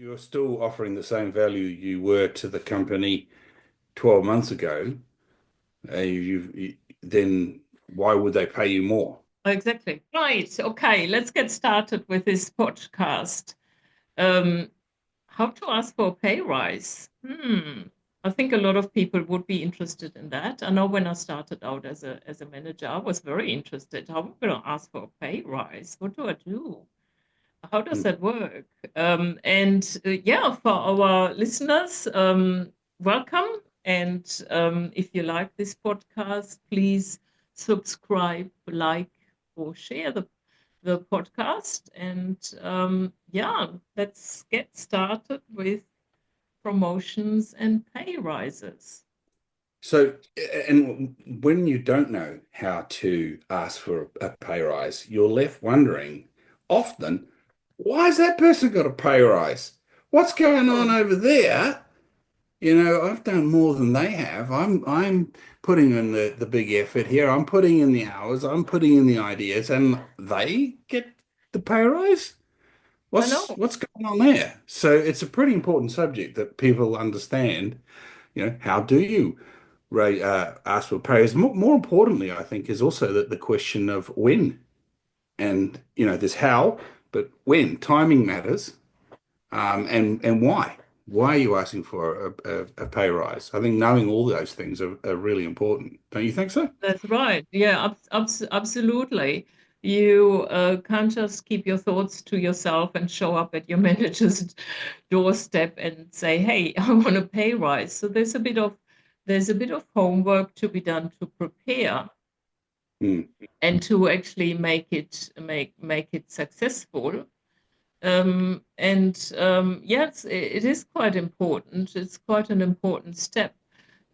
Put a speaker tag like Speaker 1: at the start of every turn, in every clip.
Speaker 1: you're still offering the same value you were to the company 12 months ago, then why would they pay you more?
Speaker 2: Exactly. Right. Okay. Let's get started with this podcast. Um, how to ask for a pay rise? I think a lot of people would be interested in that. I know when I started out as a manager, I was very interested. How am I going to ask for a pay rise? What do I do? How does
Speaker 1: Hmm.
Speaker 2: that work? Yeah, for our listeners, welcome. And if you like this podcast, please subscribe, like, or share the podcast. And yeah, let's get started with promotions and pay rises.
Speaker 1: So, and when you don't know how to ask for a pay rise, you're left wondering often, why has that person got a pay rise? What's going on
Speaker 2: Oh,
Speaker 1: over there? I've done more than they have. I'm putting in the big effort here. I'm putting in the hours. I'm putting in the ideas, and they get the pay rise.
Speaker 2: I
Speaker 1: What's
Speaker 2: know.
Speaker 1: what's going on there? So it's a pretty important subject that people understand. How do you ask for pay rise? More importantly, I think, is also that the question of when. And there's how, but when. Timing matters. And why? Why are you asking for a pay rise? I think knowing all those things are really important. Don't you think so?
Speaker 2: That's right. Yeah, absolutely. You can't just keep your thoughts to yourself and show up at your manager's doorstep and say, "Hey, I want a pay rise." So there's a bit of homework to be done to prepare
Speaker 1: Hmm.
Speaker 2: and to actually make it successful. Yes, it is quite important. It's quite an important step.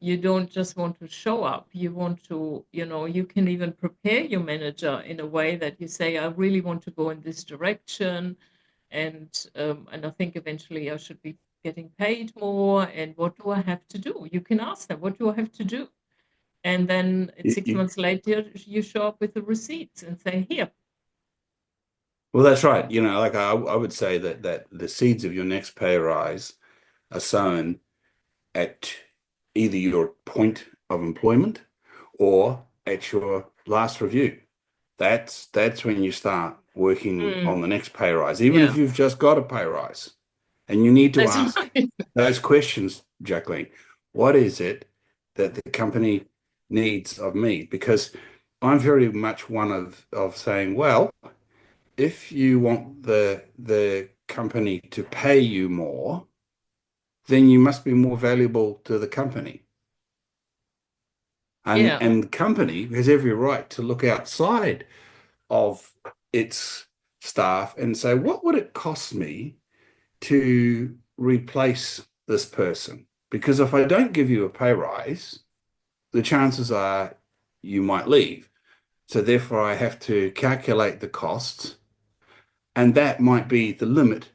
Speaker 2: You don't just want to show up. You want to, you can even prepare your manager in a way that you say, I really want to go in this direction. And I think eventually I should be getting paid more. And what do I have to do? You can ask them, what do I have to do? And then it's
Speaker 1: You-
Speaker 2: six
Speaker 1: you-
Speaker 2: months later, you show up with the receipts and say, here.
Speaker 1: well, that's right. Like I would say that the seeds of your next pay rise are sown at either your point of employment or at your last review. That's when you start working on
Speaker 2: Mm,
Speaker 1: the next pay rise, even if
Speaker 2: yeah,
Speaker 1: you've just got a pay rise. And you need to
Speaker 2: that's
Speaker 1: ask
Speaker 2: right.
Speaker 1: those questions, Jacqueline. What is it that the company needs of me? Because I'm very much one of saying, well, if you want the company to pay you more, then you must be more valuable to the company. And
Speaker 2: Yeah,
Speaker 1: and the company has every right to look outside of its staff and say, what would it cost me to replace this person? Because if I don't give you a pay rise, the chances are you might leave. So therefore, I have to calculate the costs, and that might be the limit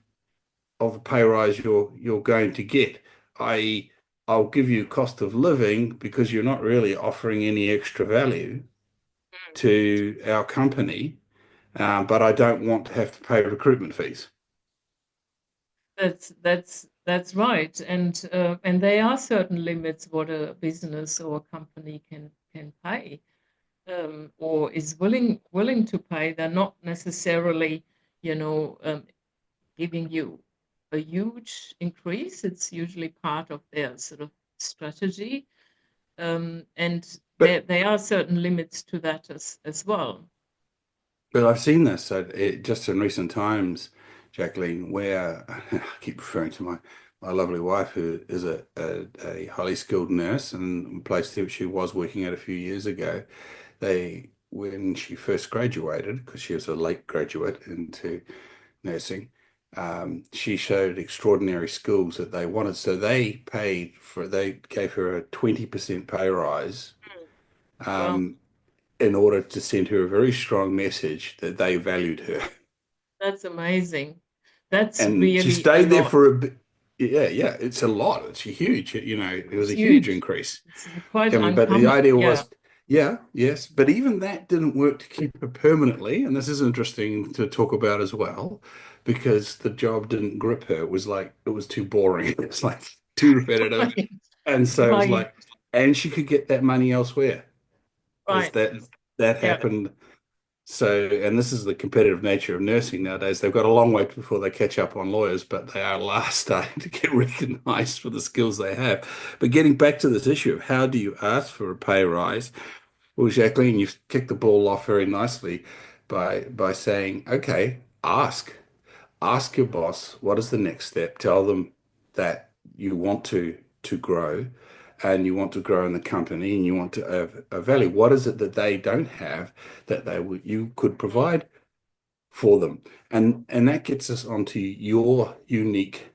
Speaker 1: of the pay rise you're going to get. I.e., I'll give you cost of living because you're not really offering any extra value to our company, but I don't want to have to pay recruitment fees.
Speaker 2: that's right. And there are certain limits what a business or a company can pay, or is willing to pay. They're not necessarily, giving you a huge increase. It's usually part of their sort of strategy. And
Speaker 1: But
Speaker 2: there are certain limits to that as well.
Speaker 1: but I've seen this just in recent times, Jacqueline, where I keep referring to my lovely wife, who is a highly skilled nurse and place that she was working at a few years ago. When she first graduated, because she was a late graduate into nursing, she showed extraordinary skills that they wanted. So they gave her a 20% pay rise,
Speaker 2: Well,
Speaker 1: um, in order to send her a very strong message that they valued her.
Speaker 2: that's amazing. That's
Speaker 1: And she
Speaker 2: really a
Speaker 1: stayed there
Speaker 2: lot.
Speaker 1: for a bit. Yeah, yeah, it's a lot. It's a huge, it was
Speaker 2: It's
Speaker 1: a huge
Speaker 2: huge.
Speaker 1: increase.
Speaker 2: It's quite
Speaker 1: But the
Speaker 2: uncommon.
Speaker 1: idea
Speaker 2: Yeah.
Speaker 1: was, yeah, yes, but even that didn't work to keep her permanently. And this is interesting to talk about as well, because the job didn't grip her. It was like it was too boring. It's like too repetitive.
Speaker 2: Right,
Speaker 1: And so it was
Speaker 2: right,
Speaker 1: like, and she could get that money elsewhere. As
Speaker 2: right.
Speaker 1: that
Speaker 2: Yeah.
Speaker 1: happened. So, and this is the competitive nature of nursing nowadays. They've got a long way before they catch up on lawyers, but they are last starting to get recognized for the skills they have. But getting back to this issue of how do you ask for a pay rise? Well, Jacqueline, you've kicked the ball off very nicely by saying, okay, ask. Ask your boss, what is the next step? Tell them that you want to grow and you want to grow in the company and you want to have a value. What is it that they don't have that you could provide for them? And that gets us onto your unique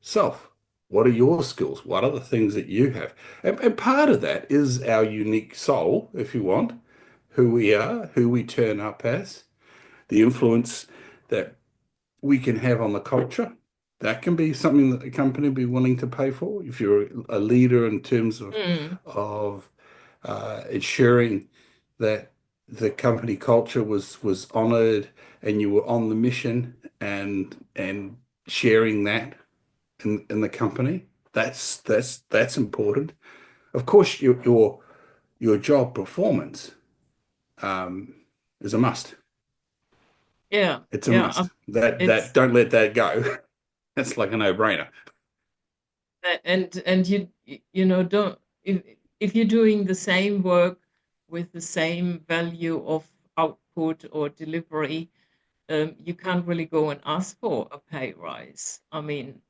Speaker 1: self. What are your skills? What are the things that you have? And part of that is our unique soul, if you want, who we are, who we turn up as, the influence that we can have on the culture. That can be something that a company will be willing to pay for. If you're a leader in terms
Speaker 2: Mm,
Speaker 1: of ensuring that the company culture was honored and you were on the mission and sharing that in the company, that's important. Of course, your job performance um, is a must.
Speaker 2: yeah,
Speaker 1: It's a
Speaker 2: yeah.
Speaker 1: must. That
Speaker 2: It's
Speaker 1: don't let that go. That's like a no-brainer.
Speaker 2: and you know don't if you're doing the same work with the same value of output or delivery, you can't really go and ask for a pay rise. I mean,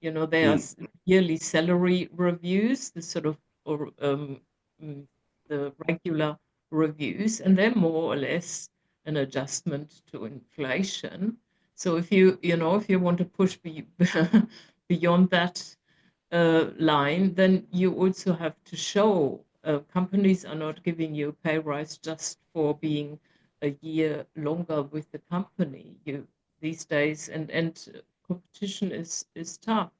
Speaker 2: there are
Speaker 1: Mm,
Speaker 2: yearly salary reviews, the sort of or mm, the regular reviews, and they're more or less an adjustment to inflation. So if you want to push beyond that line, then you also have to show companies are not giving you a pay rise just for being a year longer with the company. You these days, and competition is tough.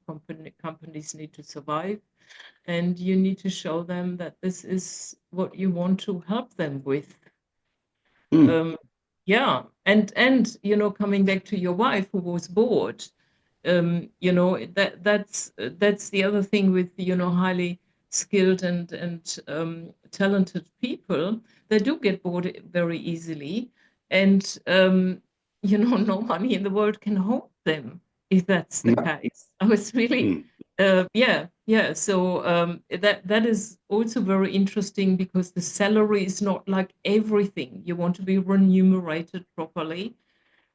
Speaker 2: Companies need to survive, and you need to show them that this is what you want to help them with.
Speaker 1: mm,
Speaker 2: Um, yeah, and coming back to your wife who was bored, that's the other thing with highly skilled and talented people. They do get bored very easily, and no money in the world can hold them if that's the
Speaker 1: no,
Speaker 2: case. I was really
Speaker 1: mm,
Speaker 2: yeah. So that is also very interesting because the salary is not like everything. You want to be remunerated properly,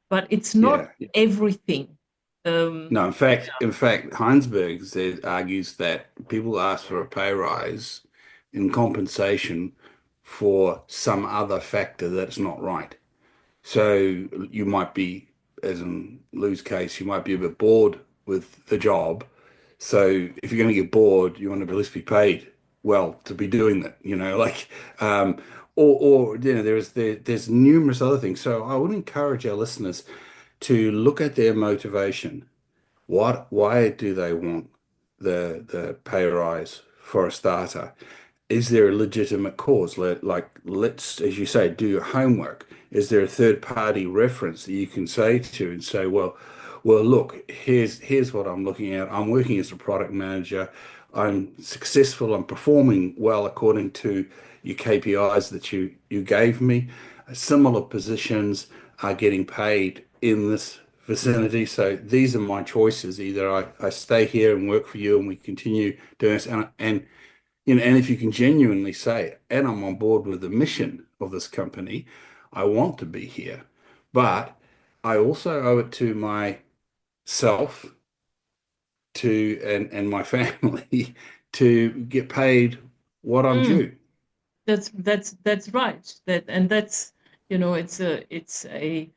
Speaker 2: but it's not
Speaker 1: yeah.
Speaker 2: everything.
Speaker 1: No, in fact, Heinsberg argues that people ask for a pay rise in compensation for some other factor that's not right. So you might be, as in Lou's case, you might be a bit bored with the job. So if you're going to get bored, you want to at least be paid well to be doing that, like, there's numerous other things. So I would encourage our listeners to look at their motivation. Why do they want the pay rise for a starter? Is there a legitimate cause? Let's, as you say, do your homework. Is there a third party reference that you can say to and say, well, look, here's what I'm looking at. I'm working as a product manager. I'm successful. I'm performing well according to your KPIs that you gave me. Similar positions are getting paid in this vicinity. So these are my choices. Either I stay here and work for you and we continue doing this and if you can genuinely say, and I'm on board with the mission of this company, I want to be here, but I also owe it to myself and my family to get paid what I'm
Speaker 2: Mm,
Speaker 1: due.
Speaker 2: that's right. That's it's a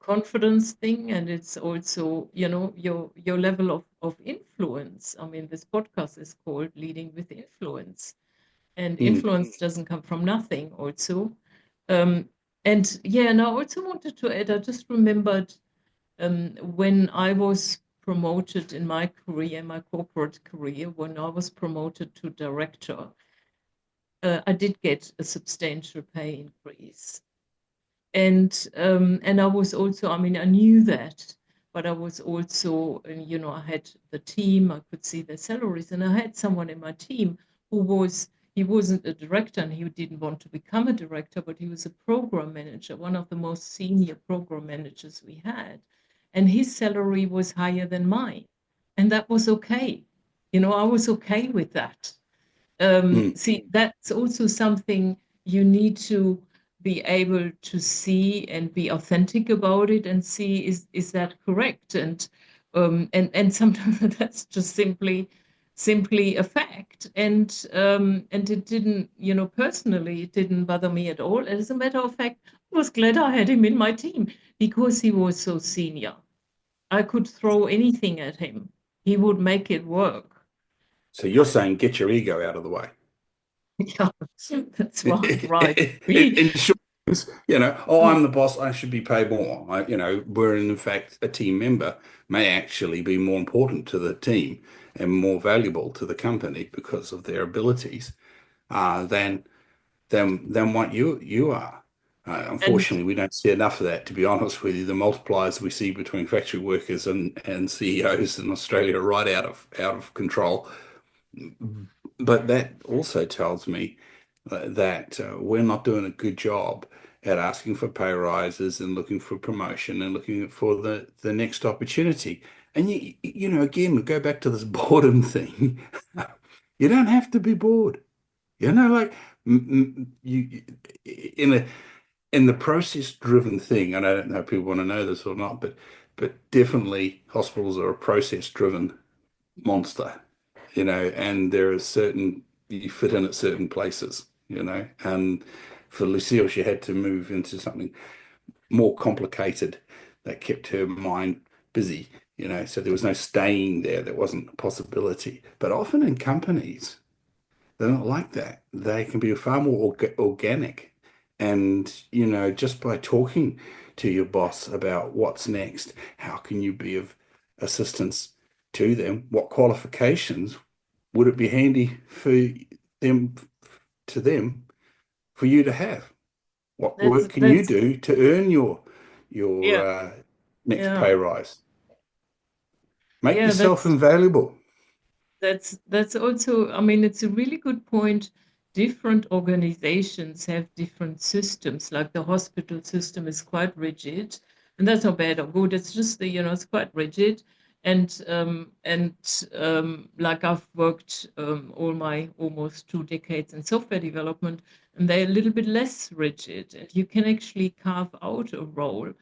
Speaker 2: confidence thing, and it's also your level of influence. I mean, this podcast is called Leading with Influence, and
Speaker 1: Mm,
Speaker 2: influence doesn't come from nothing. Also, um, and yeah, and I also wanted to add. I just remembered when I was promoted in my career, my corporate career, when I was promoted to director, I did get a substantial pay increase. And I was also, I mean, I knew that. but I was also, I had the team, I could see their salaries, and I had someone in my team he wasn't a director and he didn't want to become a director, but he was a program manager, one of the most senior program managers we had. And his salary was higher than mine. And that was okay. I was okay with that.
Speaker 1: Mm.
Speaker 2: See, that's also something you need to be able to see and be authentic about it and see is that correct? And sometimes that's just simply a fact. And it didn't, personally, it didn't bother me at all. As a matter of fact, I was glad I had him in my team because he was so senior. I could throw anything at him. He would make it work.
Speaker 1: So you're saying get your ego out of the way.
Speaker 2: Yeah, that's right. We,
Speaker 1: In short, oh, I'm the boss, I should be paid more. Where in fact a team member may actually be more important to the team and more valuable to the company because of their abilities than what you are.
Speaker 2: and
Speaker 1: Unfortunately, we don't see enough of that, to be honest with you. The multipliers we see between factory workers and CEOs in Australia are right out of control. But that also tells me that we're not doing a good job at asking for pay rises and looking for promotion and looking for the next opportunity. And again, go back to this boredom thing. You don't have to be bored. Like you in the process-driven thing, and I don't know if people want to know this or not, but definitely hospitals are a process-driven monster, and there are certain you fit in at certain places, and for Lucille, she had to move into something more complicated that kept her mind busy, so there was no staying there. That wasn't a possibility. But often in companies, they're not like that. They can be far more organic. And, just by talking to your boss about what's next, how can you be of assistance to them? What qualifications would it be handy for them for you to have? What
Speaker 2: that's
Speaker 1: work can you
Speaker 2: that's
Speaker 1: do to earn your
Speaker 2: yeah,
Speaker 1: next
Speaker 2: yeah,
Speaker 1: pay rise? Make
Speaker 2: yeah.
Speaker 1: yourself invaluable.
Speaker 2: That's also, I mean, it's a really good point. Different organizations have different systems. Like the hospital system is quite rigid, and that's not bad or good. It's just it's quite rigid. And like I've worked all my almost 2 decades in software development, and they're a little bit less rigid, and you can actually carve out a role,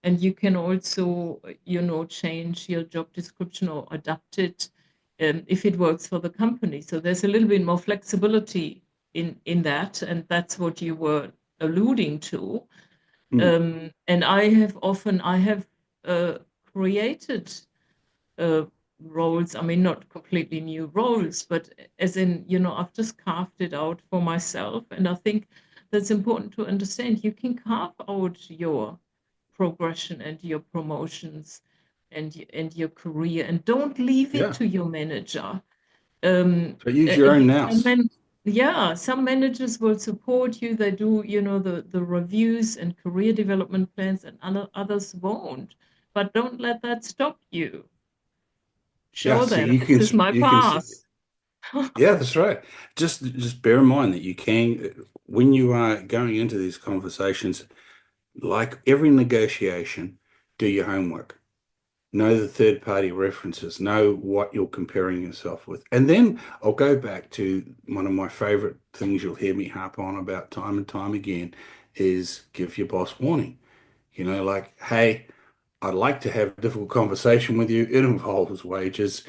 Speaker 2: and you can also change your job description or adapt it if it works for the company. So there's a little bit more flexibility in that, and that's what you were alluding to.
Speaker 1: Mm.
Speaker 2: And I have uh, created uh, roles. I mean, not completely new roles, but as in, I've just carved it out for myself. And I think that's important to understand. You can carve out your progression and your promotions and your career, and don't leave it
Speaker 1: Yeah.
Speaker 2: to your manager. Um,
Speaker 1: So use your own
Speaker 2: some
Speaker 1: nous.
Speaker 2: yeah, some managers will support you. They do, the reviews and career development plans, and others won't. But don't let that stop you.
Speaker 1: Yeah.
Speaker 2: Show
Speaker 1: So
Speaker 2: them
Speaker 1: you
Speaker 2: this
Speaker 1: can
Speaker 2: is my
Speaker 1: you can
Speaker 2: path.
Speaker 1: Yeah, that's right. Just bear in mind that you can, when you are going into these conversations, like every negotiation, do your homework. Know the third party references, know what you're comparing yourself with. And then I'll go back to one of my favorite things you'll hear me harp on about time and time again is give your boss warning. Like, hey, I'd like to have a difficult conversation with you. It involves wages.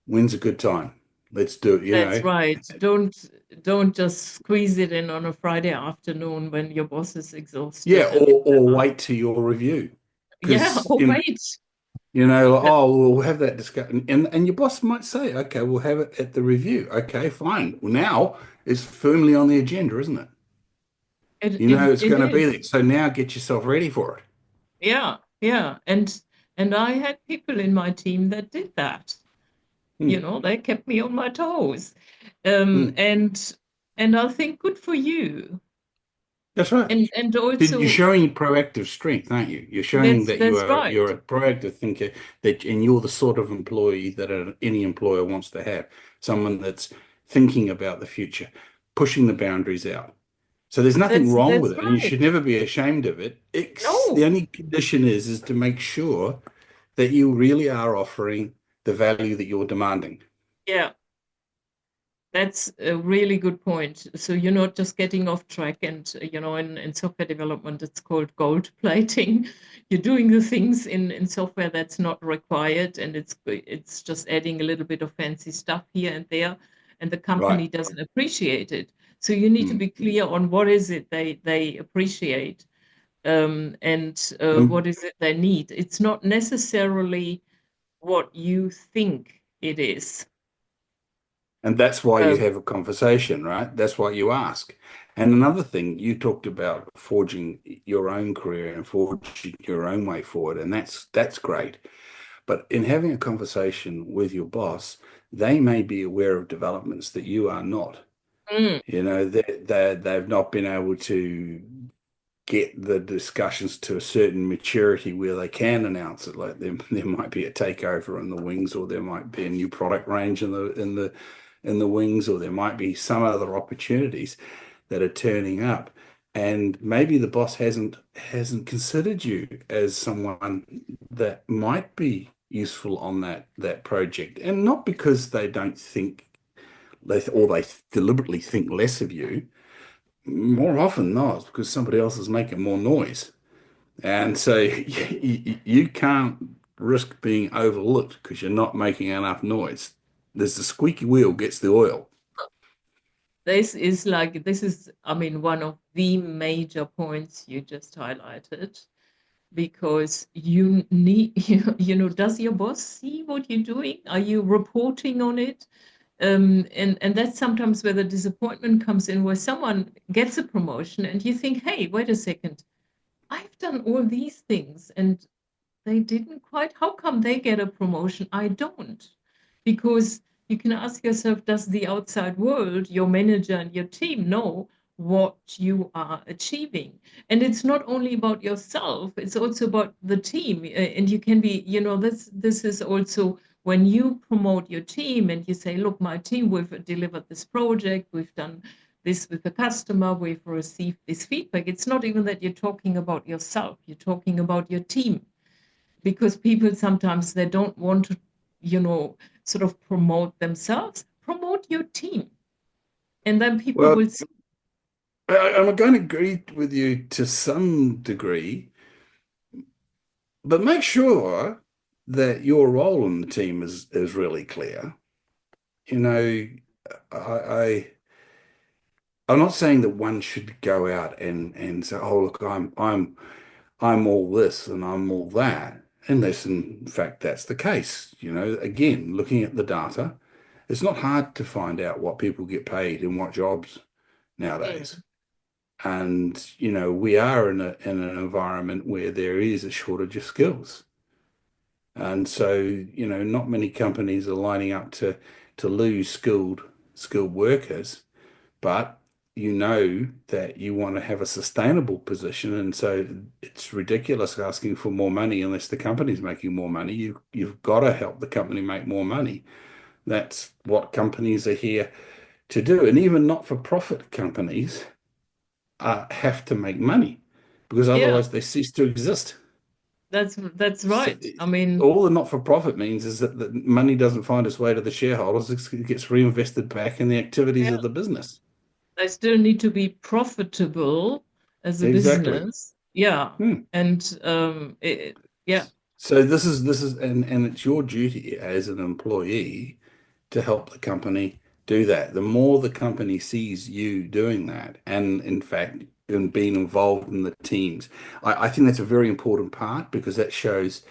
Speaker 1: When's a good time? Let's do it,
Speaker 2: That's right. Don't just squeeze it in on a Friday afternoon when your boss is
Speaker 1: Yeah,
Speaker 2: exhausted and
Speaker 1: or
Speaker 2: etc.
Speaker 1: wait to your review.
Speaker 2: Yeah,
Speaker 1: Because,
Speaker 2: oh wait. That,
Speaker 1: oh, we'll have that discussion. And your boss might say, okay, we'll have it at the review. Okay, fine. Well, now it's firmly on the agenda, isn't it?
Speaker 2: it,
Speaker 1: You know
Speaker 2: it
Speaker 1: it's
Speaker 2: it
Speaker 1: going to be
Speaker 2: is.
Speaker 1: there. So now get yourself ready for it.
Speaker 2: Yeah, yeah. And I had people in my team that did that.
Speaker 1: Hmm,
Speaker 2: They kept me on my toes. Um,
Speaker 1: hmm.
Speaker 2: and and I think good for you.
Speaker 1: That's right.
Speaker 2: And
Speaker 1: You're
Speaker 2: also
Speaker 1: showing proactive strength, aren't you? You're showing
Speaker 2: that's
Speaker 1: that
Speaker 2: that's
Speaker 1: you're
Speaker 2: right.
Speaker 1: a proactive thinker, that and you're the sort of employee that any employer wants to have. Someone that's thinking about the future, pushing the boundaries out. So there's nothing wrong with
Speaker 2: That's
Speaker 1: it, and you
Speaker 2: right.
Speaker 1: should never be ashamed of it. The
Speaker 2: No.
Speaker 1: only condition is to make sure that you really are offering the value that you're demanding.
Speaker 2: Yeah. That's a really good point. So you're not just getting off track, and in software development, it's called gold plating. You're doing the things in software that's not required, and it's just adding a little bit of fancy stuff here and there, and the
Speaker 1: Right.
Speaker 2: company doesn't appreciate it. So you need to
Speaker 1: Mm.
Speaker 2: be clear on what is it they appreciate, and
Speaker 1: And
Speaker 2: what is it they need. It's not necessarily what you think it is.
Speaker 1: And that's why you
Speaker 2: Um,
Speaker 1: have a conversation, right? That's why you ask. And another thing, you talked about forging your own career and forging your own way forward, and that's great. But in having a conversation with your boss, they may be aware of developments that you are not.
Speaker 2: mm,
Speaker 1: They've not been able to get the discussions to a certain maturity where they can announce it. Like there might be a takeover in the wings, or there might be a new product range in the wings, or there might be some other opportunities that are turning up. And maybe the boss hasn't considered you as someone that might be useful on that project. And not because they don't think or they deliberately think less of you. More often not, because somebody else is making more noise. And so you can't risk being overlooked because you're not making enough noise. There's the squeaky wheel gets the oil.
Speaker 2: this is, I mean, one of the major points you just highlighted, because you need, does your boss see what you're doing? Are you reporting on it? And that's sometimes where the disappointment comes in, where someone gets a promotion and you think, hey, wait a second, I've done all these things and they didn't quite. How come they get a promotion? I don't. Because you can ask yourself, does the outside world, your manager and your team, know what you are achieving? And it's not only about yourself, it's also about the team. And you can be, this is also when you promote your team and you say, look, my team, we've delivered this project, we've done this with the customer, we've received this feedback. It's not even that you're talking about yourself, you're talking about your team, because people sometimes they don't want to, sort of promote themselves. Promote your team, and then people
Speaker 1: Well,
Speaker 2: will see.
Speaker 1: I'm going to agree with you to some degree, but make sure that your role in the team is really clear. You know, I I'm not saying that one should go out and say, "Oh, look, I'm all this and I'm all that," unless in fact that's the case. Again, looking at the data, it's not hard to find out what people get paid in what jobs nowadays.
Speaker 2: Mm,
Speaker 1: And we are in an environment where there is a shortage of skills. And so, not many companies are lining up to lose skilled workers, but you know that you want to have a sustainable position, and so it's ridiculous asking for more money unless the company's making more money. You've got to help the company make more money. That's what companies are here to do, and even not-for-profit companies have to make money because
Speaker 2: yeah,
Speaker 1: otherwise they cease to exist.
Speaker 2: that's
Speaker 1: So
Speaker 2: right. I mean,
Speaker 1: all the not-for-profit means is that the money doesn't find its way to the shareholders. It gets reinvested back in the activities
Speaker 2: yeah,
Speaker 1: of the business.
Speaker 2: they still need to be profitable as a
Speaker 1: Exactly.
Speaker 2: business. Yeah,
Speaker 1: Hmm.
Speaker 2: and yeah,
Speaker 1: So this is and it's your duty as an employee to help the company do that. The more the company sees you doing that, and in fact, in being involved in the teams, I think that's a very important part because that shows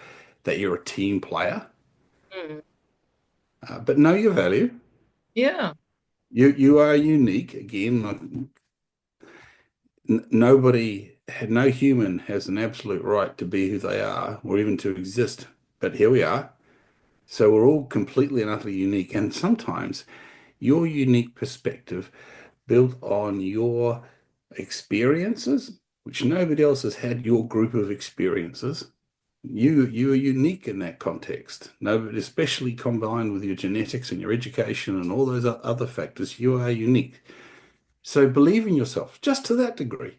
Speaker 1: that you're a team player.
Speaker 2: mm,
Speaker 1: But know your value.
Speaker 2: yeah,
Speaker 1: You are unique. Again, like, no human has an absolute right to be who they are or even to exist. But here we are. So we're all completely and utterly unique. And sometimes your unique perspective built on your experiences, which nobody else has had your group of experiences. You are unique in that context. Nobody, especially combined with your genetics and your education and all those other factors, you are unique. So believe in yourself just to that degree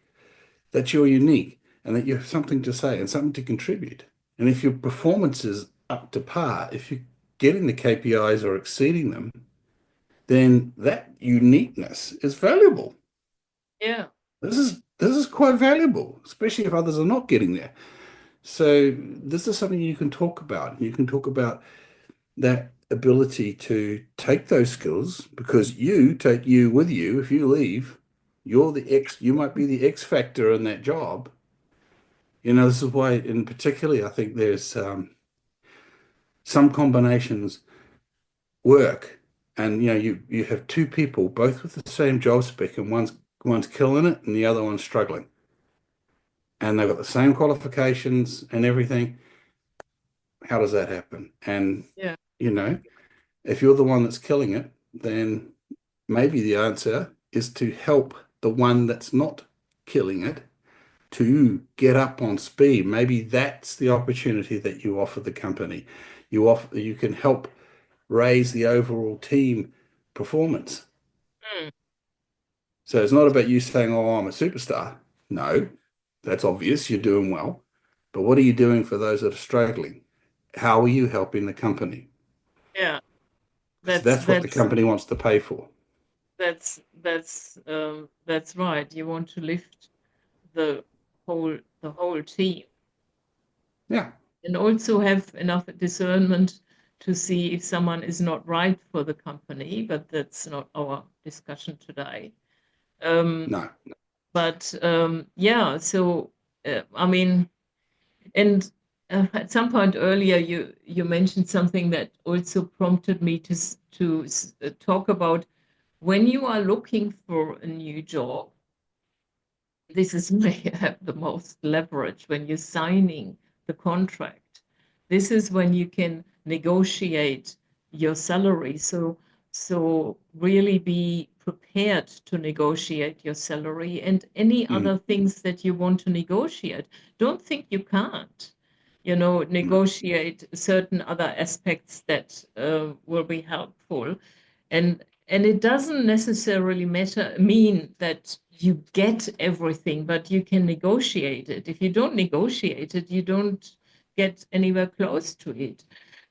Speaker 1: that you're unique and that you have something to say and something to contribute. And if your performance is up to par, if you're getting the KPIs or exceeding them, then that uniqueness is valuable.
Speaker 2: Yeah.
Speaker 1: This is quite valuable, especially if others are not getting there. So this is something you can talk about. You can talk about that ability to take those skills because you take you with you. If you leave, you might be the X factor in that job. This is why, in particularly, I think there's some combinations work, and you have two people both with the same job spec, and one's killing it, and the other one's struggling, and they've got the same qualifications and everything. How does that happen? And
Speaker 2: Yeah.
Speaker 1: you know, if you're the one that's killing it, then maybe the answer is to help the one that's not killing it to get up on speed. Maybe that's the opportunity that you offer the company. You can help raise the overall team performance.
Speaker 2: Mm.
Speaker 1: So it's not about you saying, "Oh, I'm a superstar." No, that's obvious. You're doing well. But what are you doing for those that are struggling? How are you helping the company?
Speaker 2: Yeah.
Speaker 1: Because
Speaker 2: That's
Speaker 1: that's what the
Speaker 2: that's
Speaker 1: company wants to pay for.
Speaker 2: that's right. You want to lift the the whole team,
Speaker 1: Yeah.
Speaker 2: and also have enough discernment to see if someone is not right for the company, but that's not our discussion today. Um,
Speaker 1: No.
Speaker 2: but yeah, so I mean, and at some point earlier, you mentioned something that also prompted me to talk about when you are looking for a new job. This is where you have the most leverage when you're signing the contract. This is when you can negotiate your salary. So really be prepared to negotiate your salary and any
Speaker 1: Mm,
Speaker 2: other things that you want to negotiate. Don't think you can't,
Speaker 1: no.
Speaker 2: negotiate certain other aspects that will be helpful. And it doesn't necessarily mean that you get everything, but you can negotiate it. If you don't negotiate it, you don't get anywhere close to it.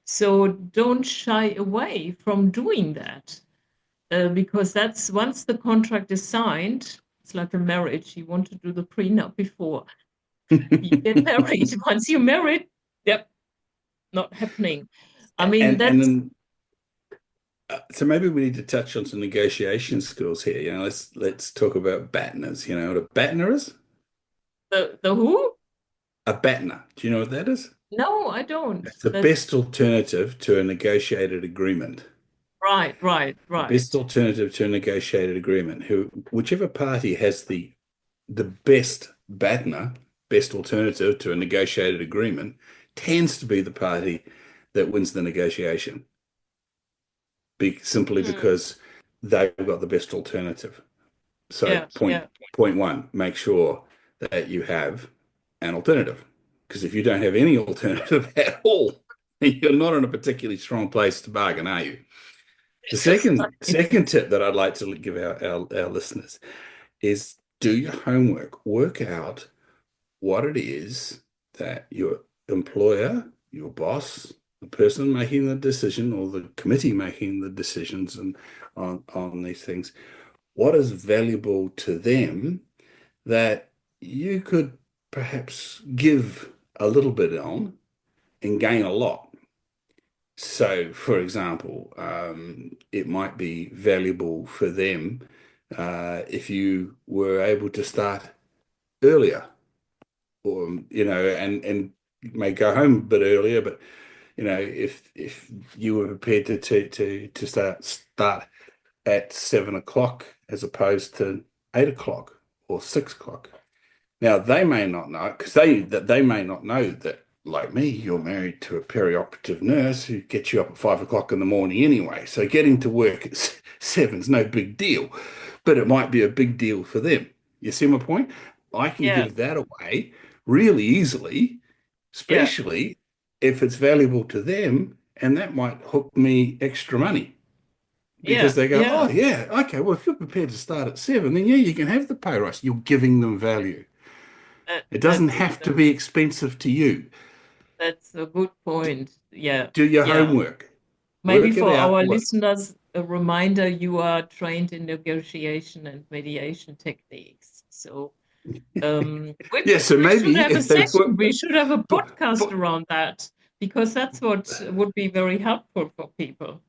Speaker 2: So don't shy away from doing that, because that's once the contract is signed, it's like a marriage. You want to do the prenup before you get married. Once you're married, yep, not happening. I mean,
Speaker 1: And
Speaker 2: that's
Speaker 1: then so maybe we need to touch on some negotiation skills here. Let's talk about BATNAs. You know what a BATNA is?
Speaker 2: the who?
Speaker 1: A BATNA. Do you know what that is?
Speaker 2: No, I don't.
Speaker 1: It's the
Speaker 2: That's
Speaker 1: best alternative to a negotiated agreement.
Speaker 2: right, right,
Speaker 1: The best
Speaker 2: right.
Speaker 1: alternative to a negotiated agreement. Whichever party has the best BATNA, best alternative to a negotiated agreement, tends to be the party that wins the negotiation. Simply
Speaker 2: Mm,
Speaker 1: because they've got the best alternative. So
Speaker 2: yeah, yeah.
Speaker 1: point one, make sure that you have an alternative. Because if you don't have any alternative at all, you're not in a particularly strong place to bargain, are you? The
Speaker 2: That's
Speaker 1: second tip that I'd like to give our listeners is do your homework. Work out what it is that your employer, your boss, the person making the decision or the committee making the decisions and on these things, what is valuable to them that you could perhaps give a little bit on and gain a lot. So, for example, it might be valuable for them if you were able to start earlier, or and may go home a bit earlier, but if you were prepared to start at 7 o'clock as opposed to 8 o'clock or 6 o'clock. Now they may not know because they may not know that, like me, you're married to a perioperative nurse who gets you up at 5 o'clock in the morning anyway. So getting to work at seven's no big deal, but it might be a big deal for them. You see my point? I can
Speaker 2: Yeah,
Speaker 1: give that away really easily,
Speaker 2: yeah,
Speaker 1: especially if it's valuable to them, and that might hook me extra money because
Speaker 2: yeah,
Speaker 1: they go,
Speaker 2: yeah.
Speaker 1: oh yeah, okay, well if you're prepared to start at seven, then yeah, you can have the pay rise. You're giving them value. It doesn't
Speaker 2: That's
Speaker 1: have to be expensive to you.
Speaker 2: that's a good point. Yeah,
Speaker 1: Do your
Speaker 2: yeah.
Speaker 1: homework,
Speaker 2: Maybe
Speaker 1: work it
Speaker 2: for
Speaker 1: out.
Speaker 2: our
Speaker 1: What?
Speaker 2: listeners, a reminder, you are trained in negotiation and mediation techniques. So
Speaker 1: Yeah, so
Speaker 2: we should
Speaker 1: maybe
Speaker 2: have a
Speaker 1: if they
Speaker 2: session.
Speaker 1: put,
Speaker 2: We should have a
Speaker 1: put,
Speaker 2: podcast
Speaker 1: put
Speaker 2: around that because that's what would be very helpful for people.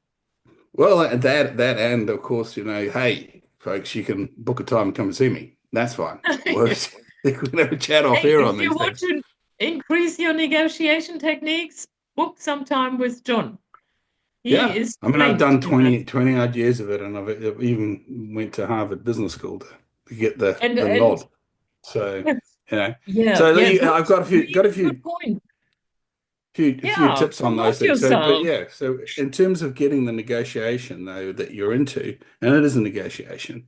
Speaker 1: well, that and of course, hey, folks, you can book a time and come and see me. That's fine. Well,
Speaker 2: Hey,
Speaker 1: we can have a chat off air
Speaker 2: if
Speaker 1: on
Speaker 2: you
Speaker 1: these
Speaker 2: want
Speaker 1: things.
Speaker 2: to increase your negotiation techniques, book some time with John. He
Speaker 1: Yeah.
Speaker 2: is
Speaker 1: I mean, I've
Speaker 2: trained
Speaker 1: done
Speaker 2: in that.
Speaker 1: 20 odd years of it, and I've even went to Harvard Business School to get the
Speaker 2: And
Speaker 1: nod. So, you know,
Speaker 2: yeah,
Speaker 1: so
Speaker 2: yeah, good,
Speaker 1: I've got a few got a
Speaker 2: really good
Speaker 1: few
Speaker 2: point.
Speaker 1: few
Speaker 2: Yeah,
Speaker 1: tips on those
Speaker 2: promote
Speaker 1: things. So, but
Speaker 2: yourself.
Speaker 1: yeah, so in terms of getting the negotiation though that you're into, and it is a negotiation,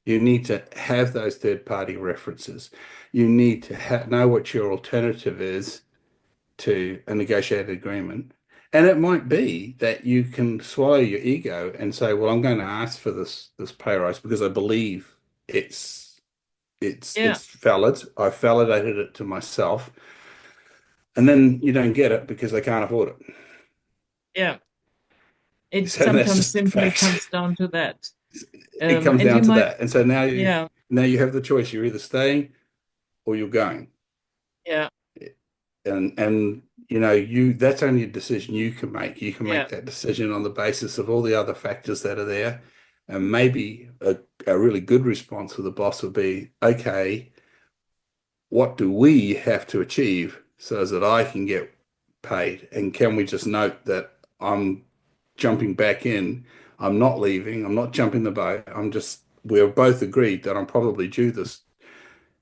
Speaker 1: you need to have those third party references. You need to know what your alternative is to a negotiated agreement. And it might be that you can swallow your ego and say, well, I'm going to ask for this pay rise because I believe it's
Speaker 2: Yeah,
Speaker 1: it's valid. I've validated it to myself. And then you don't get it because they can't afford it.
Speaker 2: yeah. It
Speaker 1: So that's
Speaker 2: sometimes
Speaker 1: just the
Speaker 2: simply
Speaker 1: facts.
Speaker 2: comes down to that.
Speaker 1: It comes
Speaker 2: And
Speaker 1: down
Speaker 2: you
Speaker 1: to
Speaker 2: might,
Speaker 1: that. And so
Speaker 2: yeah,
Speaker 1: now you have the choice. You're either staying or you're going.
Speaker 2: yeah,
Speaker 1: And you that's only a decision you can make. You can
Speaker 2: yeah,
Speaker 1: make that decision on the basis of all the other factors that are there. And maybe a really good response for the boss would be, okay, what do we have to achieve so that I can get paid? And can we just note that I'm jumping back in? I'm not leaving. I'm not jumping the boat. We're both agreed that I'm probably due this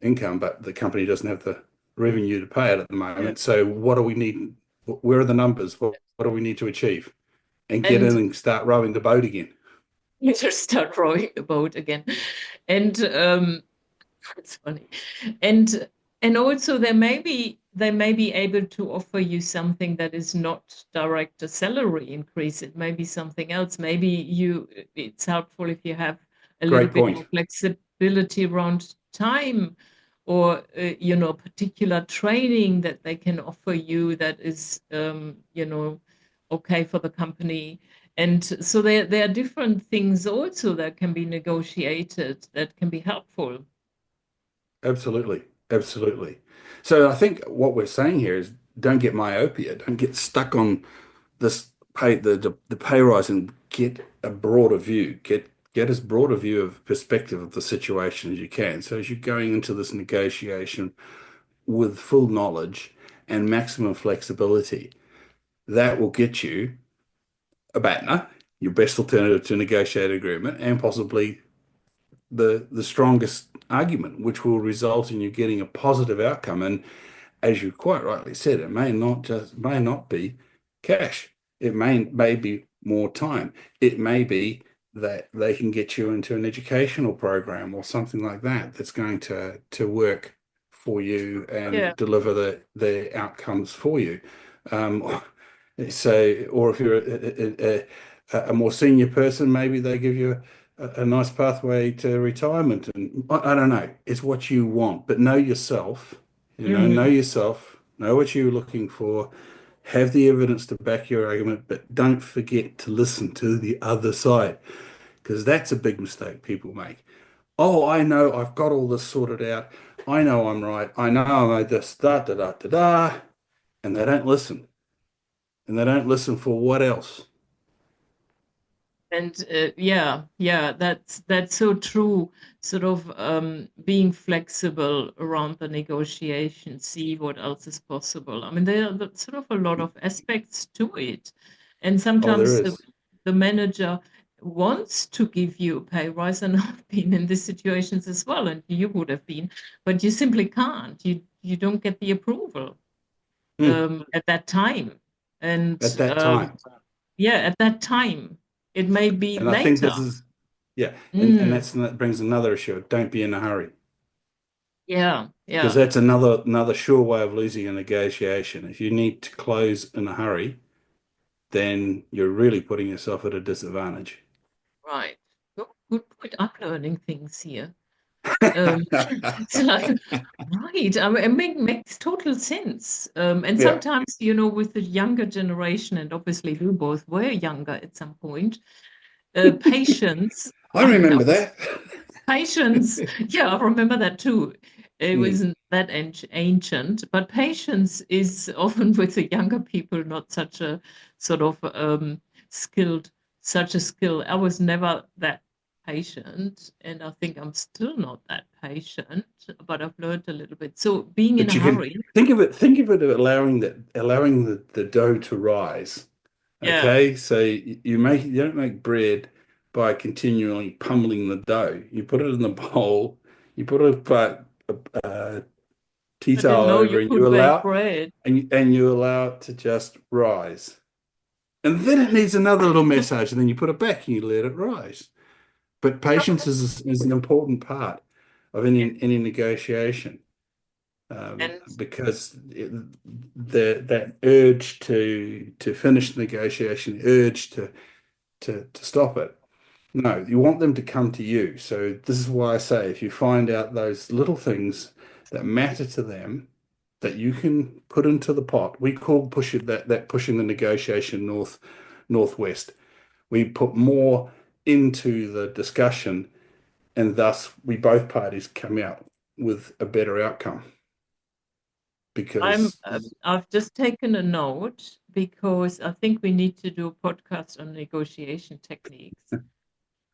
Speaker 1: income, but the company doesn't have the revenue to pay it at the
Speaker 2: yeah.
Speaker 1: moment. So what do we need? Where are the numbers? What do we need to achieve? And get in
Speaker 2: And
Speaker 1: and start rowing the boat again.
Speaker 2: you just start rowing the boat again. And it's funny. And and also they may be able to offer you something that is not direct a salary increase. It may be something else. Maybe it's helpful if you have a little
Speaker 1: Great
Speaker 2: bit more
Speaker 1: point.
Speaker 2: flexibility around time or particular training that they can offer you that is okay for the company. And so there are different things also that can be negotiated that can be helpful.
Speaker 1: Absolutely. Absolutely. So I think what we're saying here is don't get myopia. Don't get stuck on this the pay rise and get a broader view. Get as broad a view of perspective of the situation as you can. So as you're going into this negotiation with full knowledge and maximum flexibility, that will get you a BATNA, your best alternative to negotiated agreement, and possibly the strongest argument, which will result in you getting a positive outcome. And as you quite rightly said, it may not be cash. It may be more time. It may be that they can get you into an educational program or something like that that's going to work for you
Speaker 2: Yeah.
Speaker 1: and deliver the outcomes for you. Um, so, or if you're a more senior person, maybe they give you a nice pathway to retirement. And I don't know, it's what you want, but know yourself, know
Speaker 2: Mhm.
Speaker 1: yourself, know what you're looking for, have the evidence to back your argument, but don't forget to listen to the other side, because that's a big mistake people make. Oh, I know I've got all this sorted out. I know I'm right. I know I made this, da da da da da, and they don't listen. And they don't listen for what else?
Speaker 2: And yeah, yeah, that's so true. Sort of being flexible around the negotiation, see what else is possible. I mean, there are sort of a lot of aspects to it, and
Speaker 1: Oh, there
Speaker 2: sometimes
Speaker 1: is.
Speaker 2: the manager wants to give you a pay rise, and I've been in these situations as well, and you would have been, but you simply can't. You don't get the approval
Speaker 1: Hmm.
Speaker 2: at that time, and
Speaker 1: At that time.
Speaker 2: yeah, at that time. It may be
Speaker 1: And I think
Speaker 2: later.
Speaker 1: this is, yeah, and
Speaker 2: Mm,
Speaker 1: that brings another issue. Don't be in a hurry.
Speaker 2: Yeah,
Speaker 1: because
Speaker 2: yeah,
Speaker 1: that's another sure way of losing a negotiation. If you need to close in a hurry, then you're really putting yourself at a disadvantage.
Speaker 2: right. Oh, good point. I'm learning things here. Um, so right. I mean, makes total sense. And
Speaker 1: Yeah,
Speaker 2: sometimes, with the younger generation, and obviously we both were younger at some point, patience.
Speaker 1: I
Speaker 2: I mean, I
Speaker 1: remember
Speaker 2: was
Speaker 1: that.
Speaker 2: patience. Yeah, I remember that too. It
Speaker 1: Mm.
Speaker 2: wasn't that ancient, but patience is often with the younger people not such a sort of skilled, such a skill. I was never that patient, and I think I'm still not that patient, but I've learned a little bit. So being in a
Speaker 1: But you can
Speaker 2: hurry,
Speaker 1: think of it as allowing the dough to rise.
Speaker 2: yeah,
Speaker 1: Okay, so you don't make bread by continually pummeling the dough. You put it in the bowl, you put a tea
Speaker 2: I didn't
Speaker 1: towel
Speaker 2: know
Speaker 1: over,
Speaker 2: you
Speaker 1: and
Speaker 2: could bake bread.
Speaker 1: you allow it to just rise. And then it needs another little massage, and then you put it back and you let it rise. But patience is an important part of any negotiation,
Speaker 2: And
Speaker 1: because that urge to finish the negotiation, urge to stop it. No, you want them to come to you. So this is why I say if you find out those little things that matter to them that you can put into the pot, we call push it that pushing the negotiation northwest. We put more into the discussion, and thus we both parties come out with a better outcome
Speaker 2: I'm
Speaker 1: because
Speaker 2: I've just taken a note because I think we need to do a podcast on negotiation techniques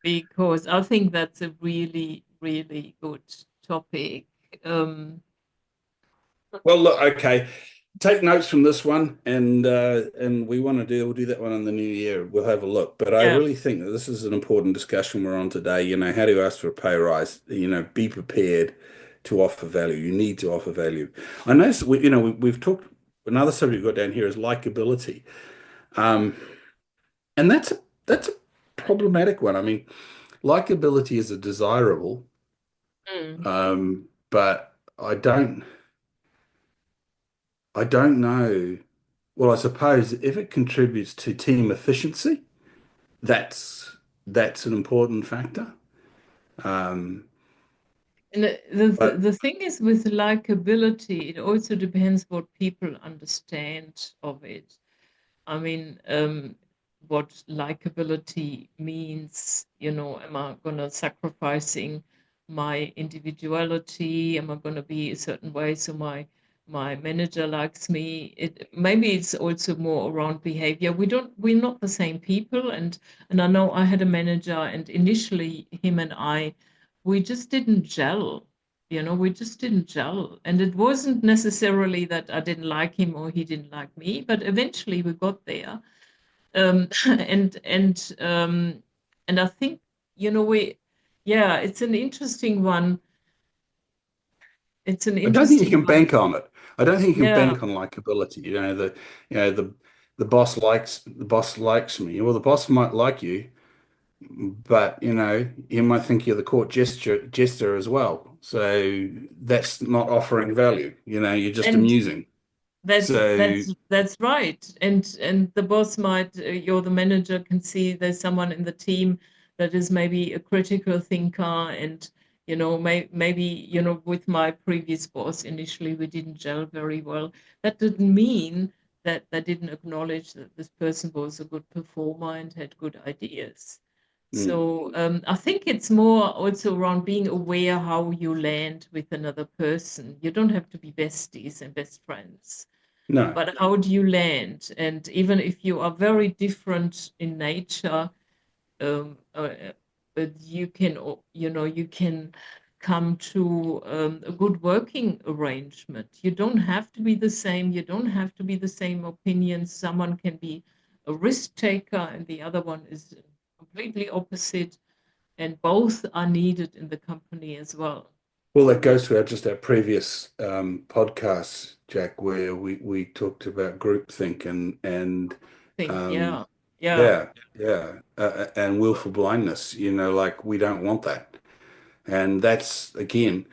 Speaker 2: because I think that's a really, really good topic. Um,
Speaker 1: well, look, okay, take notes from this one, and we'll do that one in the new year. We'll have a look. But I
Speaker 2: yeah,
Speaker 1: really think that this is an important discussion we're on today. How to ask for a pay rise. Be prepared to offer value. You need to offer value. I know, we've talked. Another subject we've got down here is likability, um, and that's a problematic one. I mean, likability is a desirable,
Speaker 2: mm.
Speaker 1: but I don't know. Well, I suppose if it contributes to team efficiency, that's an important factor. Um,
Speaker 2: And the
Speaker 1: but
Speaker 2: the thing is with likability, it also depends what people understand of it. I mean, what likability means, am I gonna sacrificing my individuality? Am I gonna be a certain way so my manager likes me? Maybe it's also more around behavior. We're not the same people, and I know I had a manager, and initially him and I, we just didn't gel. We just didn't gel. And it wasn't necessarily that I didn't like him or he didn't like me, but eventually we got there. And I think, yeah, it's an interesting one. It's an
Speaker 1: I don't think you
Speaker 2: interesting
Speaker 1: can
Speaker 2: one.
Speaker 1: bank on it. I don't think you can
Speaker 2: Yeah.
Speaker 1: bank on likability. The boss likes me. Well, the boss might like you, but he might think you're the court jester as well. So that's not offering value. You're just
Speaker 2: And
Speaker 1: amusing.
Speaker 2: That's
Speaker 1: So
Speaker 2: that's that's right. And the boss might, you're the manager can see there's someone in the team that is maybe a critical thinker, and maybe with my previous boss initially we didn't gel very well. That didn't mean that they didn't acknowledge that this person was a good performer and had good ideas.
Speaker 1: mm,
Speaker 2: So I think it's more also around being aware how you land with another person. You don't have to be besties and best friends,
Speaker 1: no.
Speaker 2: but how do you land? And even if you are very different in nature, but you can come to a good working arrangement. You don't have to be the same. You don't have to be the same opinions. Someone can be a risk taker, and the other one is completely opposite, and both are needed in the company as well.
Speaker 1: Well, that goes to our previous podcast, Jack, where we talked about groupthink and
Speaker 2: Think,
Speaker 1: um,
Speaker 2: yeah, yeah.
Speaker 1: yeah, yeah, and willful blindness. Like we don't want that, and that's again.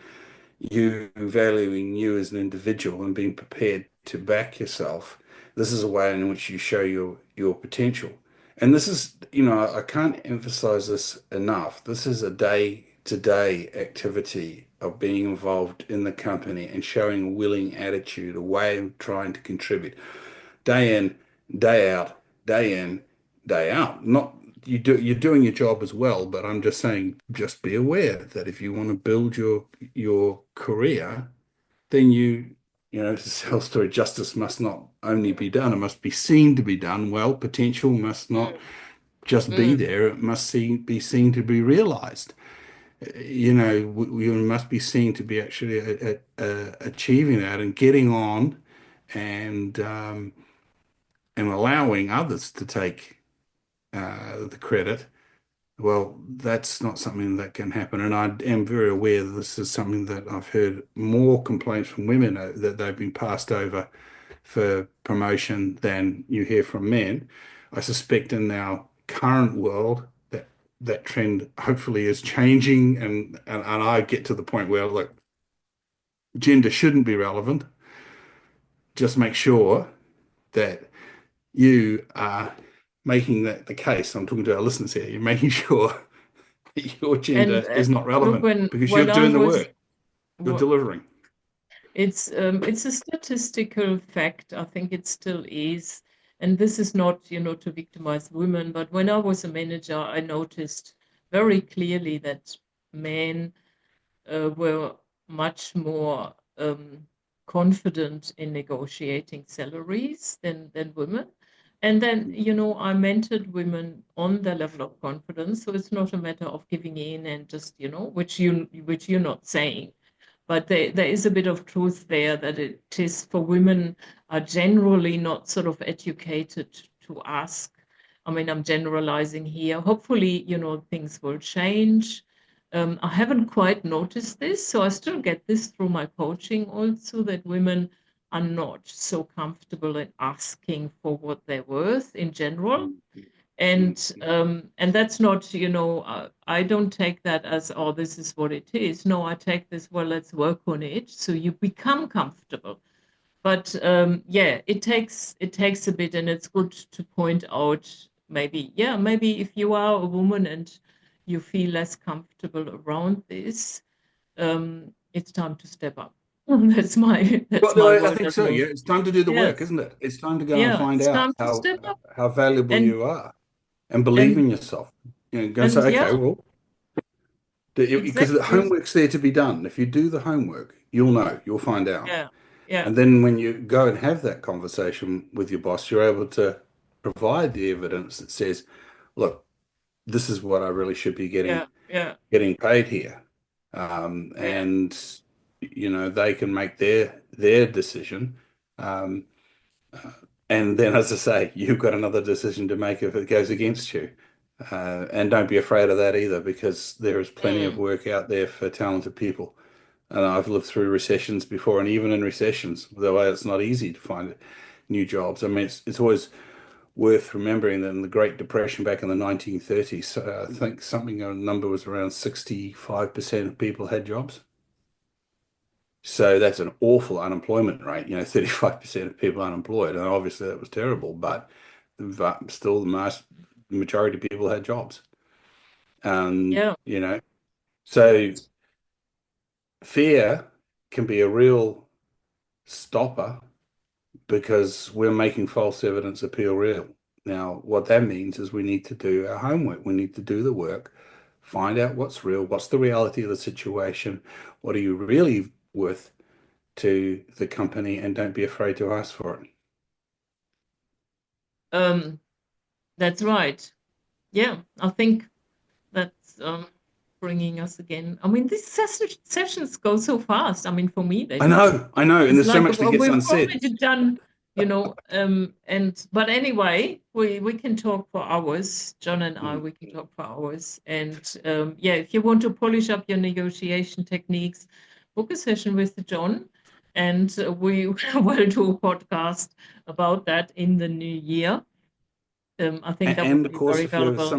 Speaker 1: you valuing you as an individual and being prepared to back yourself. This is a way in which you show your potential. And this is, I can't emphasize this enough. This is a day-to-day activity of being involved in the company and showing a willing attitude, a way of trying to contribute day in, day out, day in, day out. Not you're doing your job as well, but I'm just saying, just be aware that if you want to build your career, then to tell story, justice must not only be done, it must be seen to be done well. Potential must not
Speaker 2: Mm,
Speaker 1: just be
Speaker 2: mm.
Speaker 1: there, it must be seen to be realized. We must be seen to be actually achieving that and getting on and and allowing others to take the credit. Well, that's not something that can happen. And I am very aware that this is something that I've heard more complaints from women that they've been passed over for promotion than you hear from men. I suspect in our current world that that trend hopefully is changing and I get to the point where look, gender shouldn't be relevant. Just make sure that you are making that the case. I'm talking to our listeners here. You're making sure your
Speaker 2: And
Speaker 1: gender is not
Speaker 2: look,
Speaker 1: relevant because you're
Speaker 2: when I
Speaker 1: doing the
Speaker 2: was
Speaker 1: work, you're
Speaker 2: wh-
Speaker 1: delivering.
Speaker 2: it's a statistical fact. I think it still is. And this is not, to victimize women, but when I was a manager, I noticed very clearly that men were much more confident in negotiating salaries than women. And then, I mentored women on their level of confidence. So it's not a matter of giving in and just, which you're not saying. But there is a bit of truth there that it is for women are generally not sort of educated to ask. I mean, I'm generalizing here. Hopefully, things will change. I haven't quite noticed this, so I still get this through my coaching also that women are not so comfortable in asking for what they're worth in general. And that's not, I don't take that as, oh, this is what it is. No, I take this, well, let's work on it so you become comfortable. But yeah, it takes a bit, and it's good to point out maybe, yeah, maybe if you are a woman and you feel less comfortable around this, it's time to step up. That's my
Speaker 1: Well,
Speaker 2: that's
Speaker 1: no,
Speaker 2: my
Speaker 1: I
Speaker 2: word
Speaker 1: think
Speaker 2: as
Speaker 1: so.
Speaker 2: well.
Speaker 1: Yeah, it's time to do the work,
Speaker 2: Yes,
Speaker 1: isn't it? It's time to go and
Speaker 2: yeah,
Speaker 1: find
Speaker 2: it's
Speaker 1: out
Speaker 2: time to step up.
Speaker 1: how valuable
Speaker 2: and
Speaker 1: you are and believe
Speaker 2: and
Speaker 1: in yourself. Go and say,
Speaker 2: and yeah,
Speaker 1: okay, well, because the
Speaker 2: exactly.
Speaker 1: homework's there to be done. If you do the homework, you'll know, you'll find out.
Speaker 2: Yeah, yeah,
Speaker 1: And then when you go and have that conversation with your boss, you're able to provide the evidence that says, look, this is what I really should be
Speaker 2: yeah, yeah,
Speaker 1: getting paid here.
Speaker 2: yeah,
Speaker 1: And they can make their decision. Um, and then, as I say, you've got another decision to make if it goes against you. And don't be afraid of that either, because there is plenty of
Speaker 2: mm,
Speaker 1: work out there for talented people. And I've lived through recessions before, and even in recessions, the way it's not easy to find new jobs. I mean, it's always worth remembering that in the Great Depression back in the 1930s, I think something a number was around 65% of people had jobs. So that's an awful unemployment rate, 35% of people unemployed. And obviously that was terrible, but still the majority of people had jobs.
Speaker 2: yeah.
Speaker 1: So fear can be a real stopper because we're making false evidence appear real. Now, what that means is we need to do our homework. We need to do the work, find out what's real, what's the reality of the situation, what are you really worth to the company, and don't be afraid to ask for it.
Speaker 2: Um, that's right. Yeah, I think that's bringing us again. I mean, these sessions go so fast. I mean, for me, they do.
Speaker 1: I know, and
Speaker 2: It's
Speaker 1: there's so
Speaker 2: like
Speaker 1: much that gets
Speaker 2: we've
Speaker 1: unsaid.
Speaker 2: already done, and but anyway, we can talk for hours. John and I,
Speaker 1: Mm.
Speaker 2: we can talk for hours. And yeah, if you want to polish up your negotiation techniques, book a session with John, and we will do a podcast about that in the new year. I think that would
Speaker 1: And of
Speaker 2: be
Speaker 1: course,
Speaker 2: very valuable.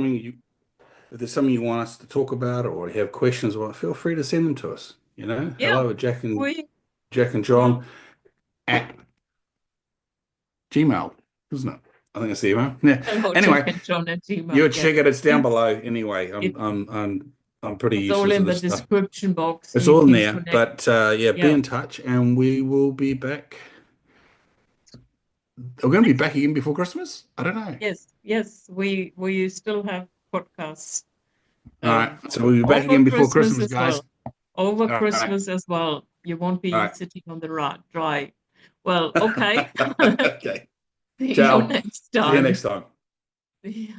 Speaker 1: if there's something you want us to talk about or you have questions about, feel free to send them to us.
Speaker 2: Yeah,
Speaker 1: hello,
Speaker 2: we
Speaker 1: Jack and
Speaker 2: yeah.
Speaker 1: John at Gmail, isn't it? I think it's the email. Yeah.
Speaker 2: Hello, Jack
Speaker 1: Anyway,
Speaker 2: and John at Gmail.
Speaker 1: you
Speaker 2: Yes,
Speaker 1: check it. It's down
Speaker 2: it's
Speaker 1: below. Anyway,
Speaker 2: it,
Speaker 1: I'm pretty
Speaker 2: it's all
Speaker 1: useless
Speaker 2: in
Speaker 1: at
Speaker 2: the
Speaker 1: this stuff.
Speaker 2: description box.
Speaker 1: It's
Speaker 2: You
Speaker 1: all in
Speaker 2: can
Speaker 1: there.
Speaker 2: connect.
Speaker 1: But yeah, be
Speaker 2: Yeah.
Speaker 1: in touch, and we will be back. We're going to be
Speaker 2: Next.
Speaker 1: back again before Christmas. I don't know.
Speaker 2: Yes, yes. We still have podcasts
Speaker 1: All right.
Speaker 2: um
Speaker 1: So we'll be back
Speaker 2: over
Speaker 1: again before
Speaker 2: Christmas
Speaker 1: Christmas,
Speaker 2: as
Speaker 1: guys.
Speaker 2: well. Over
Speaker 1: All right.
Speaker 2: Christmas as well. You won't
Speaker 1: All
Speaker 2: be
Speaker 1: right.
Speaker 2: sitting on the dry. Well, okay.
Speaker 1: Okay.
Speaker 2: See you
Speaker 1: Ciao.
Speaker 2: next
Speaker 1: See you
Speaker 2: time.
Speaker 1: next time.
Speaker 2: Yeah.